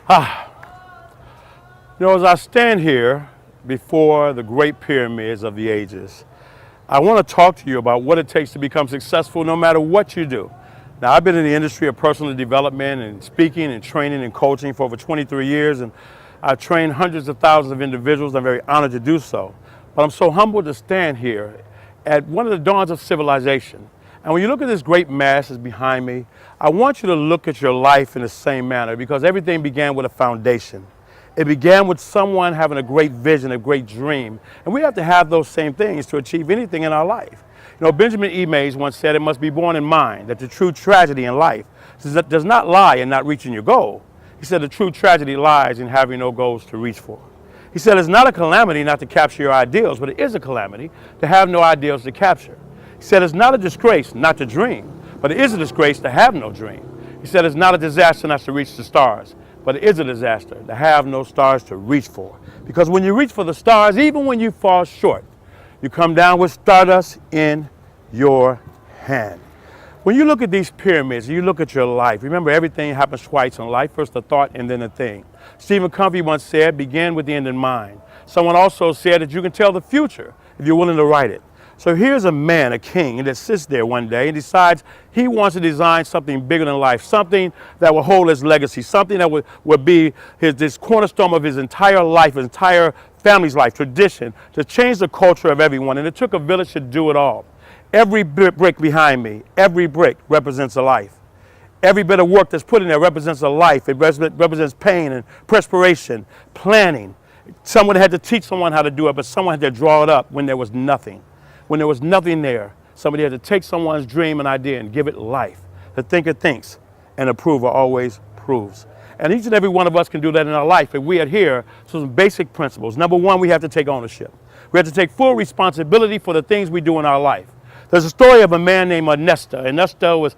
As I stand here before the great pyramids of the ages, I want to talk to you about what it takes to become successful no matter what you do. Now, I've been in the industry of personal development and speaking and training and coaching for over 23 years, and I've trained hundreds of thousands of individuals. I'm very honored to do so. But I'm so humbled to stand here at one of the dawns of civilization. And when you look at this great mass that's behind me, I want you to look at your life in the same manner, because everything began with a foundation. It began with someone having a great vision, a great dream. And we have to have those same things to achieve anything in our life. Benjamin E. Mays once said, it must be borne in mind that the true tragedy in life does not lie in not reaching your goal. He said the true tragedy lies in having no goals to reach for. He said it's not a calamity not to capture your ideals, but it is a calamity to have no ideals to capture. He said it's not a disgrace not to dream, but it is a disgrace to have no dream. He said it's not a disaster not to reach the stars, but it is a disaster to have no stars to reach for. Because when you reach for the stars, even when you fall short, you come down with stardust in your hand. When you look at these pyramids, you look at your life, remember everything happens twice in life, first a thought and then a thing. Stephen Covey once said, begin with the end in mind. Someone also said that you can tell the future if you're willing to write it. So here's a man, a king, that sits there one day and decides he wants to design something bigger than life, something that will hold his legacy, something that would be this cornerstone of his entire life, his entire family's life, tradition, to change the culture of everyone. And it took a village to do it all. Every brick behind me, every brick represents a life. Every bit of work that's put in there represents a life. It represents pain and perspiration, planning. Someone had to teach someone how to do it, but someone had to draw it up when there was nothing. When there was nothing there, somebody had to take someone's dream and idea and give it life. The thinker thinks, and the prover always proves. And each and every one of us can do that in our life if we adhere to some basic principles. Number one, we have to take ownership. We have to take full responsibility for the things we do in our life. There's a story of a man named Ernesto. Ernesto was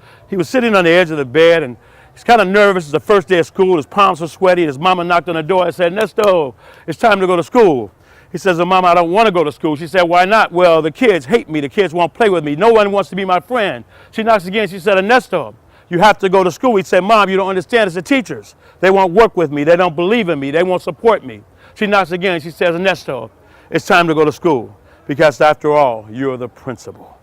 sitting on the edge of the bed, and he's kind of nervous. It's the first day of school. His palms are sweaty. His mama knocked on the door and said, Ernesto, it's time to go to school. He says, Mama, I don't want to go to school. She said, why not? Well, the kids hate me. The kids won't play with me. No one wants to be my friend. She knocks again. She said, Ernesto, you have to go to school. He said, Mom, you don't understand. It's the teachers. They won't work with me. They don't believe in me. They won't support me. She knocks again. She says, Ernesto, it's time to go to school, because after all, you're the principal.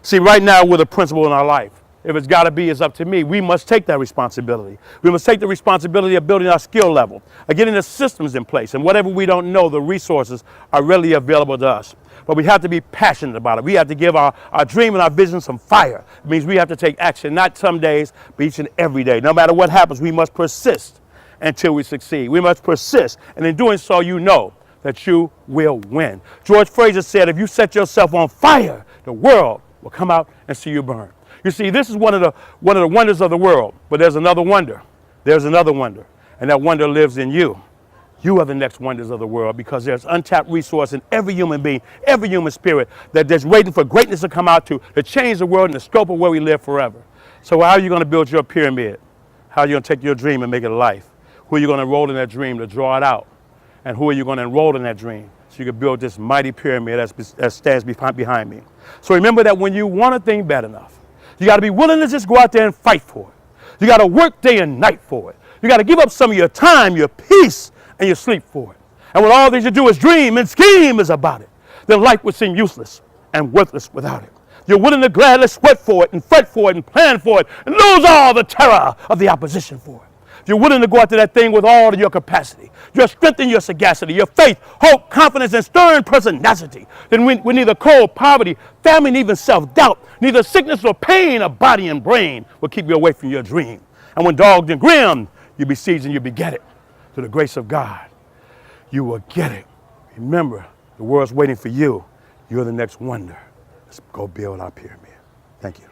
See, right now, we're the principal in our life. If it's got to be, it's up to me. We must take that responsibility. We must take the responsibility of building our skill level, of getting the systems in place. And whatever we don't know, the resources are readily available to us. But we have to be passionate about it. We have to give our dream and our vision some fire. It means we have to take action, not some days, but each and every day. No matter what happens, we must persist until we succeed. We must persist. And in doing so, you know that you will win. George Fraser said, if you set yourself on fire, the world will come out and see you burn. You see, this is one of the wonders of the world, but there's another wonder. There's another wonder, and that wonder lives in you. You are the next wonders of the world, because there's untapped resource in every human being, every human spirit that there's waiting for greatness to come out to change the world and the scope of where we live forever. So how are you going to build your pyramid? How are you going to take your dream and make it a life? Who are you going to enroll in that dream to draw it out? And who are you going to enroll in that dream so you can build this mighty pyramid that stands behind me? So remember that when you want a thing bad enough, you got to be willing to just go out there and fight for it. You got to work day and night for it. You got to give up some of your time, your peace, and your sleep for it. And when all that you do is dream and scheme is about it, then life would seem useless and worthless without it. You're willing to gladly sweat for it and fret for it and plan for it and lose all the terror of the opposition for it. If you're willing to go after that thing with all of your capacity, your strength and your sagacity, your faith, hope, confidence, and stern pertinacity, then when neither cold, poverty, famine, even self-doubt, neither sickness or pain of body and brain will keep you away from your dream. And when dogged and grim, you besiege and you beget it. Through the grace of God, you will get it. Remember, the world's waiting for you. You're the next wonder. Let's go build our pyramid. Thank you.